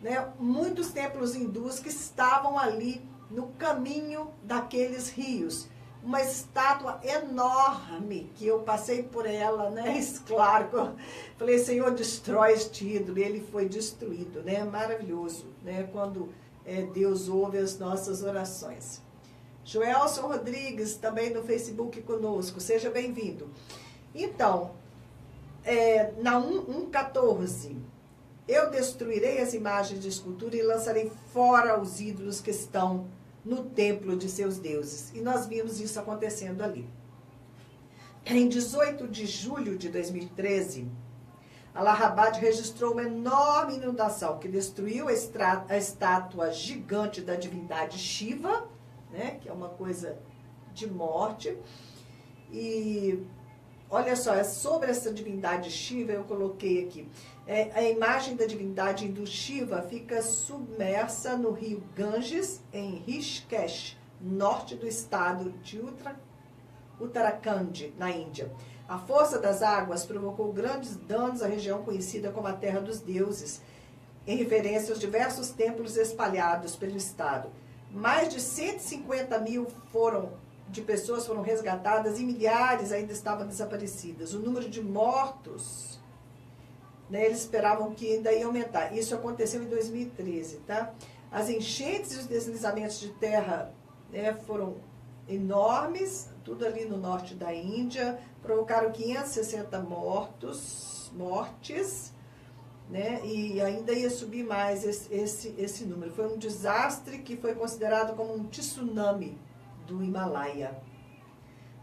né, muitos templos hindus que estavam ali no caminho daqueles rios. Uma estátua enorme, que eu passei por ela, né, claro, eu falei, Senhor, destrói este ídolo, e ele foi destruído, né, maravilhoso, né, quando Deus ouve as nossas orações. Joelson Rodrigues, também no Facebook conosco, seja bem-vindo. Então, Naum 1:14, eu destruirei as imagens de escultura e lançarei fora os ídolos que estão no templo de seus deuses. E nós vimos isso acontecendo ali. Em 18 de julho de 2013, Allahabad registrou uma enorme inundação que destruiu a estátua gigante da divindade Shiva, né, que é uma coisa de morte. E olha só, sobre essa divindade Shiva, eu coloquei aqui. A imagem da divindade hindu Shiva fica submersa no rio Ganges, em Rishikesh, norte do estado de Uttarakhand, na Índia. A força das águas provocou grandes danos à região conhecida como a Terra dos Deuses, em referência aos diversos templos espalhados pelo estado. Mais de 150 mil pessoas foram resgatadas e milhares ainda estavam desaparecidas. O número de mortos, né, eles esperavam que ainda ia aumentar. Isso aconteceu em 2013, tá? As enchentes e os deslizamentos de terra, né, foram enormes, tudo ali no norte da Índia, provocaram 560 mortes, né, e ainda ia subir mais esse número. Foi um desastre que foi considerado como um tsunami do Himalaia.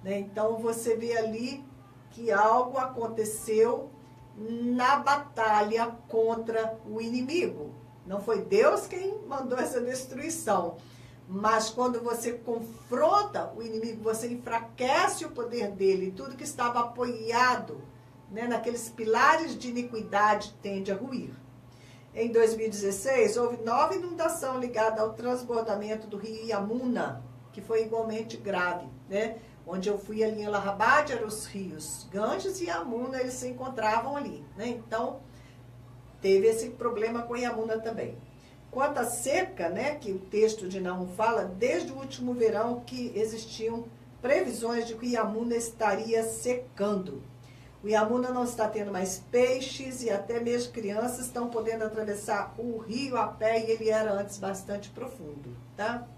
Né? Então, você vê ali que algo aconteceu na batalha contra o inimigo. Não foi Deus quem mandou essa destruição. Mas quando você confronta o inimigo, você enfraquece o poder dele. Tudo que estava apoiado, né, naqueles pilares de iniquidade tende a ruir. Em 2016, houve nova inundação ligada ao transbordamento do rio Yamuna, que foi igualmente grave, né? Onde eu fui ali em Allahabad, eram os rios Ganges e Yamuna, eles se encontravam ali, né? Então, teve esse problema com Yamuna também. Quanto à seca, né, que o texto de Naum fala, desde o último verão que existiam previsões de que o Yamuna estaria secando. O Yamuna não está tendo mais peixes e até mesmo crianças estão podendo atravessar o rio a pé, e ele era antes bastante profundo, tá?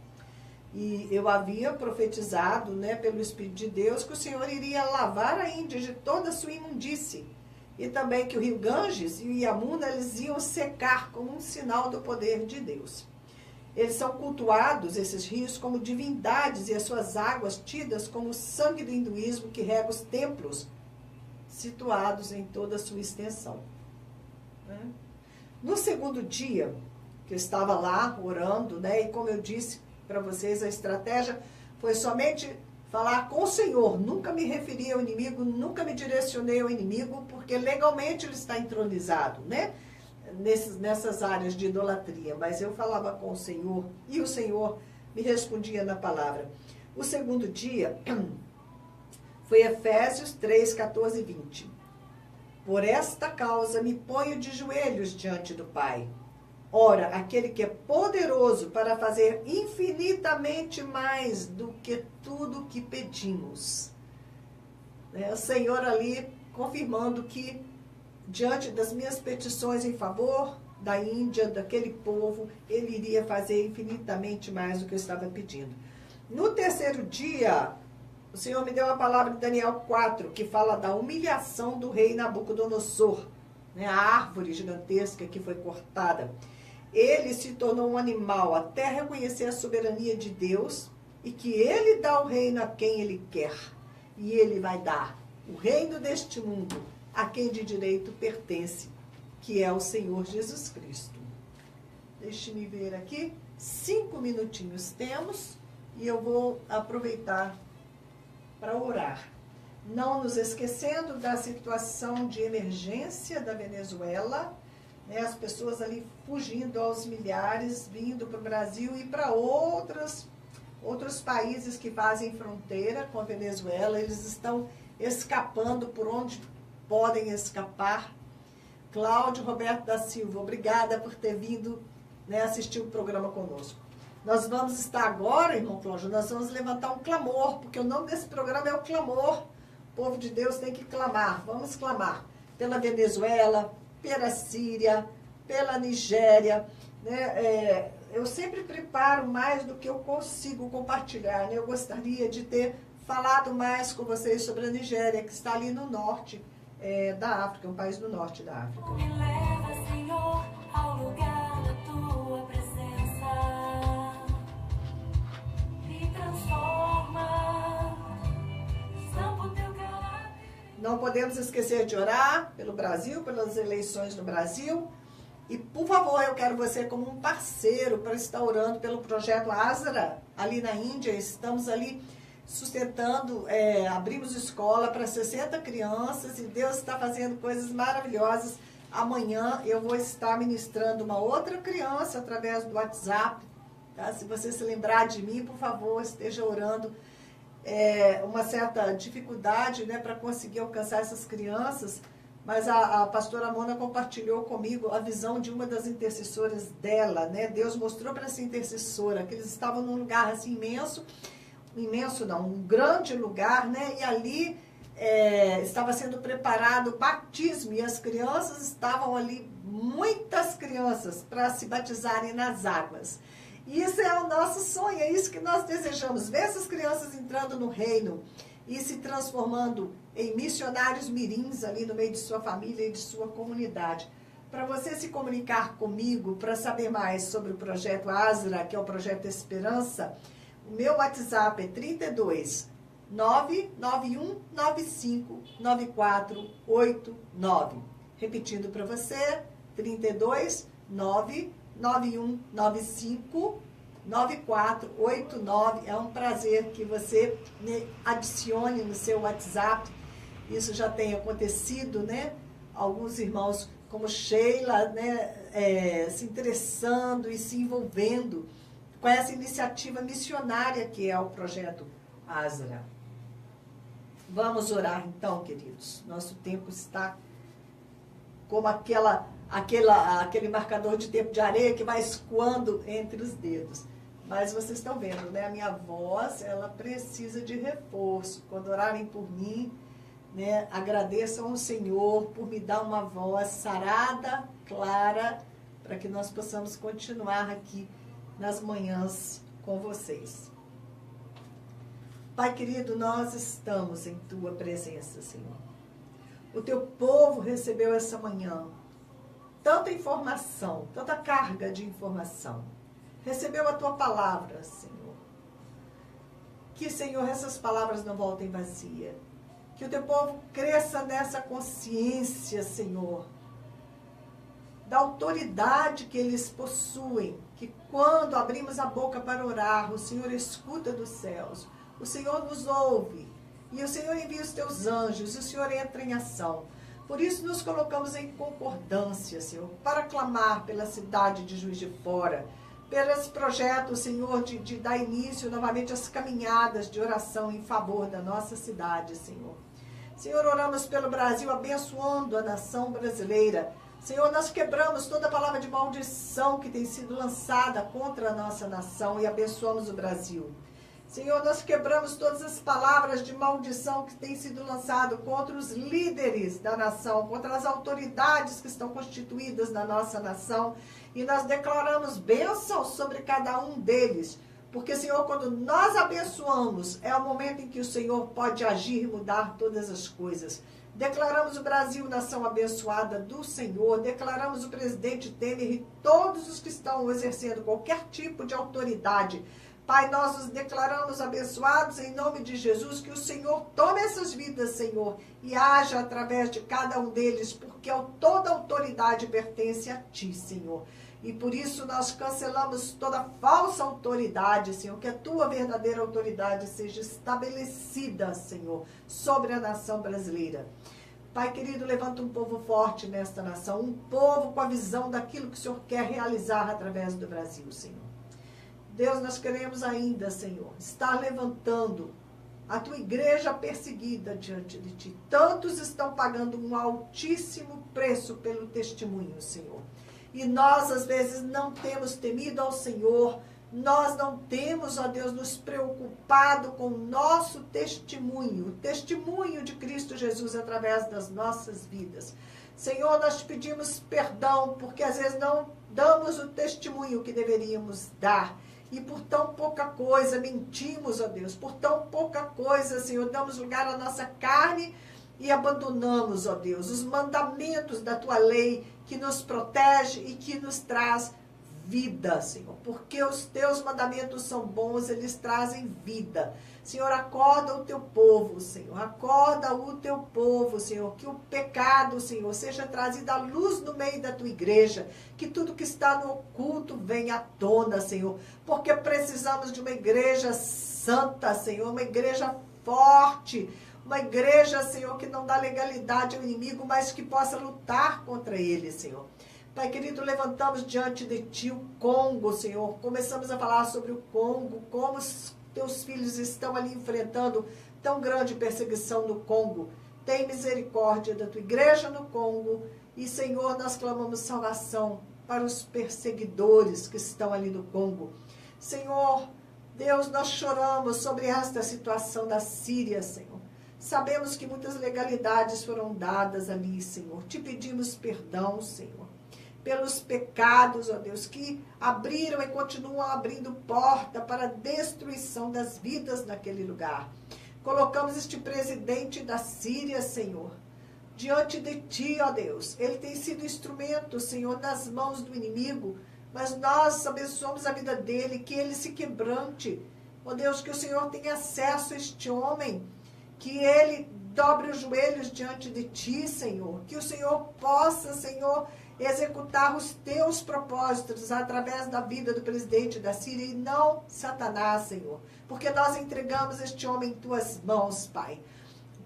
E eu havia profetizado, né, pelo Espírito de Deus, que o Senhor iria lavar a Índia de toda a sua imundície. E também que o rio Ganges e o Yamuna, eles iam secar como um sinal do poder de Deus. Eles são cultuados, esses rios, como divindades, e as suas águas tidas como o sangue do hinduísmo que rega os templos situados em toda a sua extensão. No segundo dia, que eu estava lá orando, né, e como eu disse para vocês, a estratégia foi somente falar com o Senhor. Nunca me referi ao inimigo, nunca me direcionei ao inimigo, porque legalmente ele está entronizado, né, nessas áreas de idolatria. Mas eu falava com o Senhor e o Senhor me respondia na palavra. O segundo dia foi Efésios 3, 14 e 20. Por esta causa me ponho de joelhos diante do Pai. Ora, aquele que é poderoso para fazer infinitamente mais do que tudo que pedimos. O Senhor ali confirmando que, diante das minhas petições em favor da Índia, daquele povo, ele iria fazer infinitamente mais do que eu estava pedindo. No terceiro dia, o Senhor me deu a palavra de Daniel 4, que fala da humilhação do rei Nabucodonosor, né, a árvore gigantesca que foi cortada. Ele se tornou um animal até reconhecer a soberania de Deus e que ele dá o reino a quem ele quer. E ele vai dar o reino deste mundo a quem de direito pertence, que é o Senhor Jesus Cristo. Deixe-me ver aqui, 5 minutinhos temos e eu vou aproveitar para orar. Não nos esquecendo da situação de emergência da Venezuela, né, as pessoas ali fugindo aos milhares, vindo para o Brasil e para outros países que fazem fronteira com a Venezuela. Eles estão escapando por onde podem escapar. Cláudio Roberto da Silva, obrigada por ter vindo, né, assistir o programa conosco. Nós vamos estar agora, irmão Cláudio, nós vamos levantar um clamor, porque o nome desse programa é o clamor. O povo de Deus tem que clamar. Vamos clamar pela Venezuela, pela Síria, pela Nigéria, né? Eu sempre preparo mais do que eu consigo compartilhar, né? Eu gostaria de ter falado mais com vocês sobre a Nigéria, que está ali no norte da África, um país do norte da África. Me leva, Senhor, ao lugar da tua presença. Me transforma, estampa o teu caráter. Não podemos esquecer de orar pelo Brasil, pelas eleições no Brasil. E, por favor, eu quero você como um parceiro para estar orando pelo projeto Azara, ali na Índia. Estamos ali sustentando, abrimos escola para 60 crianças e Deus está fazendo coisas maravilhosas. Amanhã eu vou estar ministrando uma outra criança através do WhatsApp. Tá? Se você se lembrar de mim, por favor, esteja orando. uma certa dificuldade, né, para conseguir alcançar essas crianças, mas a pastora Mona compartilhou comigo a visão de uma das intercessoras dela, né? Deus mostrou para essa intercessora que eles estavam num lugar assim um grande lugar, né? E ali estava sendo preparado o batismo e as crianças estavam ali, muitas crianças, para se batizarem nas águas. E isso é o nosso sonho, é isso que nós desejamos, ver essas crianças entrando no reino e se transformando em missionários mirins ali no meio de sua família e de sua comunidade. Para você se comunicar comigo, para saber mais sobre o projeto Asra, que é o projeto Esperança, o meu WhatsApp é 32 99195 9489. Repetindo para você, 32 99195 9489. É um prazer que você me adicione no seu WhatsApp. Isso já tem acontecido, né? Alguns irmãos como Sheila, né, se interessando e se envolvendo com essa iniciativa missionária que é o projeto Asra. Vamos orar então, queridos. Nosso tempo está como aquele marcador de tempo de areia que vai escoando entre os dedos. Mas vocês estão vendo, né? A minha voz, ela precisa de reforço. Quando orarem por mim, né, agradeçam ao Senhor por me dar uma voz sarada, clara, para que nós possamos continuar aqui nas manhãs com vocês. Pai querido, nós estamos em Tua presença, Senhor. O Teu povo recebeu essa manhã tanta informação, tanta carga de informação. Recebeu a Tua palavra, Senhor. Que, Senhor, essas palavras não voltem vazias. Que o Teu povo cresça nessa consciência, Senhor, da autoridade que eles possuem, que quando abrimos a boca para orar, o Senhor escuta dos céus, o Senhor nos ouve, e o Senhor envia os Teus anjos, e o Senhor entra em ação. Por isso nos colocamos em concordância, Senhor, para clamar pela cidade de Juiz de Fora, pelo esse projeto, Senhor, de dar início novamente às caminhadas de oração em favor da nossa cidade, Senhor. Senhor, oramos pelo Brasil, abençoando a nação brasileira. Senhor, nós quebramos toda palavra de maldição que tem sido lançada contra a nossa nação e abençoamos o Brasil. Senhor, nós quebramos todas as palavras de maldição que tem sido lançado contra os líderes da nação, contra as autoridades que estão constituídas na nossa nação, e nós declaramos bênção sobre cada um deles, porque, Senhor, quando nós abençoamos, é o momento em que o Senhor pode agir e mudar todas as coisas. Declaramos o Brasil nação abençoada do Senhor, declaramos o presidente Temer e todos os que estão exercendo qualquer tipo de autoridade. Pai, nós os declaramos abençoados em nome de Jesus, que o Senhor tome essas vidas, Senhor, e haja através de cada um deles, porque toda autoridade pertence a Ti, Senhor. E por isso nós cancelamos toda falsa autoridade, Senhor, que a Tua verdadeira autoridade seja estabelecida, Senhor, sobre a nação brasileira. Pai querido, levanta um povo forte nesta nação, um povo com a visão daquilo que o Senhor quer realizar através do Brasil, Senhor. Deus, nós queremos ainda, Senhor, estar levantando a Tua igreja perseguida diante de Ti. Tantos estão pagando um altíssimo preço pelo testemunho, Senhor. E nós, às vezes, não temos temido ao Senhor, nós não temos, ó Deus, nos preocupado com o nosso testemunho, o testemunho de Cristo Jesus através das nossas vidas. Senhor, nós te pedimos perdão, porque às vezes não damos o testemunho que deveríamos dar. E por tão pouca coisa mentimos, ó Deus, por tão pouca coisa, Senhor, damos lugar à nossa carne e abandonamos, ó Deus, os mandamentos da Tua lei que nos protege e que nos traz vida, Senhor, porque os Teus mandamentos são bons, eles trazem vida. Senhor, acorda o Teu povo, Senhor, acorda o Teu povo, Senhor, que o pecado, Senhor, seja trazido à luz no meio da Tua igreja, que tudo que está no oculto venha à tona, Senhor, porque precisamos de uma igreja santa, Senhor, uma igreja forte, uma igreja, Senhor, que não dá legalidade ao inimigo, mas que possa lutar contra ele, Senhor. Pai querido, levantamos diante de Ti o Congo, Senhor. Começamos a falar sobre o Congo, como teus filhos estão ali enfrentando tão grande perseguição no Congo. Tem misericórdia da tua igreja no Congo. E, Senhor, nós clamamos salvação para os perseguidores que estão ali no Congo. Senhor, Deus, nós choramos sobre esta situação da Síria, Senhor. Sabemos que muitas legalidades foram dadas ali, Senhor. Te pedimos perdão, Senhor, pelos pecados, ó Deus, que abriram e continuam abrindo porta para a destruição das vidas naquele lugar. Colocamos este presidente da Síria, Senhor, diante de Ti, ó Deus. Ele tem sido instrumento, Senhor, nas mãos do inimigo, mas nós abençoamos a vida dele, que ele se quebrante. Ó Deus, que o Senhor tenha acesso a este homem, que ele dobre os joelhos diante de Ti, Senhor. Que o Senhor possa, Senhor, executar os Teus propósitos através da vida do presidente da Síria e não Satanás, Senhor. Porque nós entregamos este homem em Tuas mãos, Pai.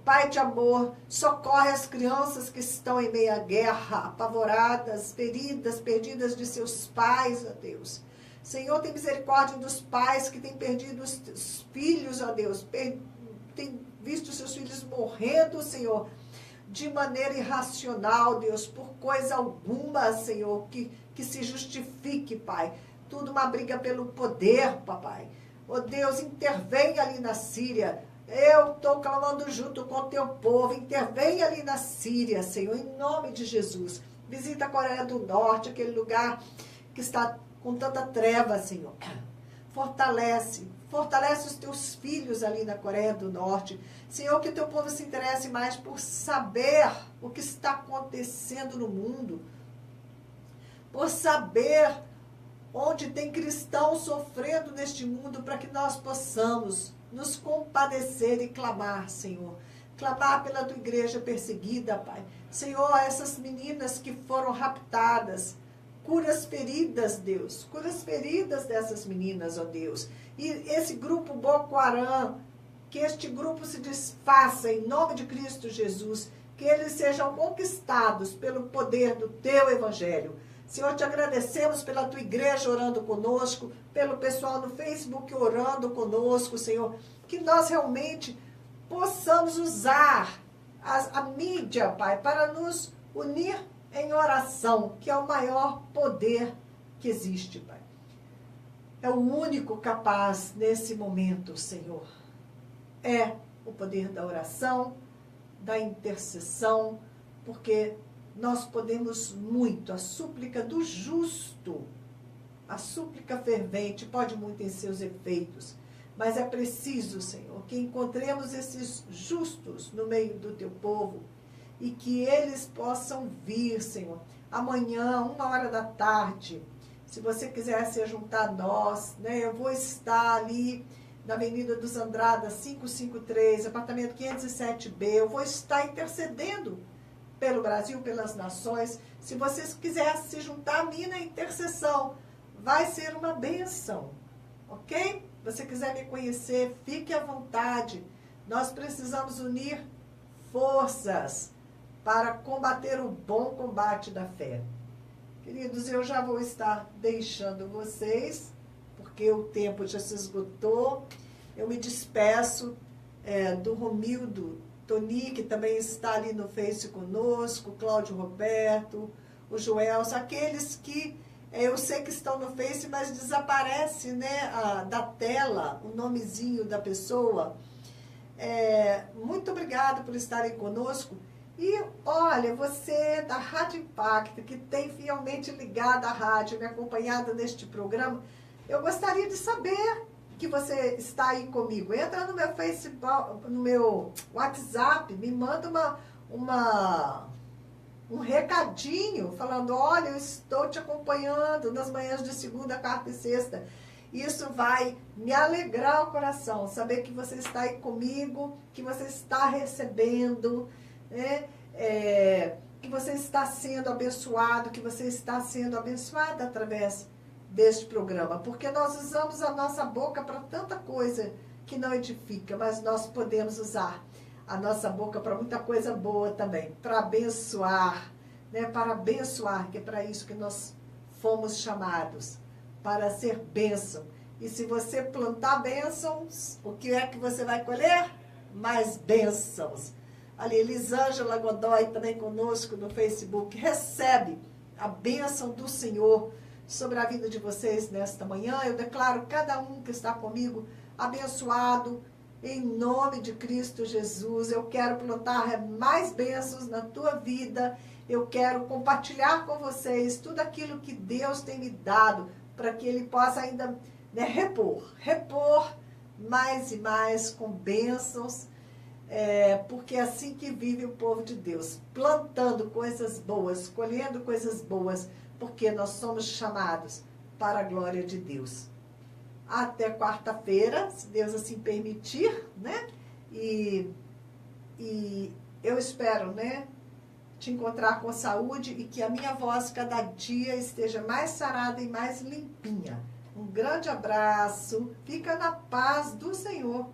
Pai de amor, socorre as crianças que estão em meio à guerra, apavoradas, feridas, perdidas de seus pais, ó Deus. Senhor, tem misericórdia dos pais que têm perdido os filhos, ó Deus. Tem visto seus filhos morrendo, Senhor, de maneira irracional, Deus, por coisa alguma, Senhor, que se justifique, Pai. Tudo uma briga pelo poder, papai. Ó Deus, intervém ali na Síria. Eu estou clamando junto com o teu povo. Intervém ali na Síria, Senhor, em nome de Jesus. Visita a Coreia do Norte, aquele lugar que está com tanta treva, Senhor. Fortalece os teus filhos ali na Coreia do Norte. Senhor, que o teu povo se interesse mais por saber o que está acontecendo no mundo. Por saber onde tem cristãos sofrendo neste mundo, para que nós possamos nos compadecer e clamar, Senhor. Clamar pela tua igreja perseguida, Pai. Senhor, essas meninas que foram raptadas, cura as feridas, Deus. Cura as feridas dessas meninas, ó Deus. E esse grupo Boko Haram, que este grupo se desfaça em nome de Cristo Jesus. Que eles sejam conquistados pelo poder do teu evangelho. Senhor, te agradecemos pela tua igreja orando conosco, pelo pessoal no Facebook orando conosco, Senhor. Que nós realmente possamos usar a mídia, Pai, para nos unir em oração, que é o maior poder que existe, Pai. É o único capaz nesse momento, Senhor. É o poder da oração, da intercessão, porque nós podemos muito. A súplica do justo, a súplica fervente pode muito em seus efeitos. Mas é preciso, Senhor, que encontremos esses justos no meio do teu povo e que eles possam vir, Senhor, amanhã, 1h da tarde. Se você quiser se juntar a nós, né, eu vou estar ali na Avenida dos Andradas, 553, apartamento 507B. Eu vou estar intercedendo pelo Brasil, pelas nações. Se vocês quiserem se juntar a mim na intercessão, vai ser uma bênção, ok? Você quiser me conhecer, fique à vontade. Nós precisamos unir forças para combater o bom combate da fé. Queridos, eu já vou estar deixando vocês, porque o tempo já se esgotou. Eu me despeço do Romildo Toni, que também está ali no Face conosco, Cláudio Roberto, o Joelson, aqueles que eu sei que estão no Face, mas desaparece, né, da tela o nomezinho da pessoa. Muito obrigada por estarem conosco. E olha, você da Rádio Impacto, que tem fielmente ligado à rádio, me acompanhado neste programa, eu gostaria de saber que você está aí comigo. Entra no meu Facebook, no meu WhatsApp, me manda um recadinho falando: olha, eu estou te acompanhando nas manhãs de segunda, quarta e sexta. Isso vai me alegrar o coração, saber que você está aí comigo, que você está recebendo, né? Que você está sendo abençoado, que você está sendo abençoada através deste programa, porque nós usamos a nossa boca para tanta coisa que não edifica, mas nós podemos usar a nossa boca para muita coisa boa também, para abençoar, né? Para abençoar, que é para isso que nós fomos chamados, para ser bênção. E se você plantar bênçãos, o que é que você vai colher? Mais bênçãos. Ali, Elisângela Godoy também conosco no Facebook. Recebe a bênção do Senhor sobre a vida de vocês nesta manhã. Eu declaro cada um que está comigo abençoado em nome de Cristo Jesus. Eu quero plantar mais bênçãos na tua vida. Eu quero compartilhar com vocês tudo aquilo que Deus tem me dado para que Ele possa ainda repor mais e mais com bênçãos. Porque é assim que vive o povo de Deus, plantando coisas boas, colhendo coisas boas, porque nós somos chamados para a glória de Deus. Até quarta-feira, se Deus assim permitir, né? E eu espero, né, te encontrar com saúde e que a minha voz cada dia esteja mais sarada e mais limpinha. Um grande abraço, fica na paz do Senhor.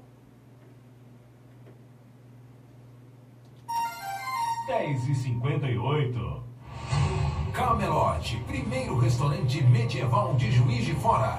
10h58. Camelot, primeiro restaurante medieval de Juiz de Fora.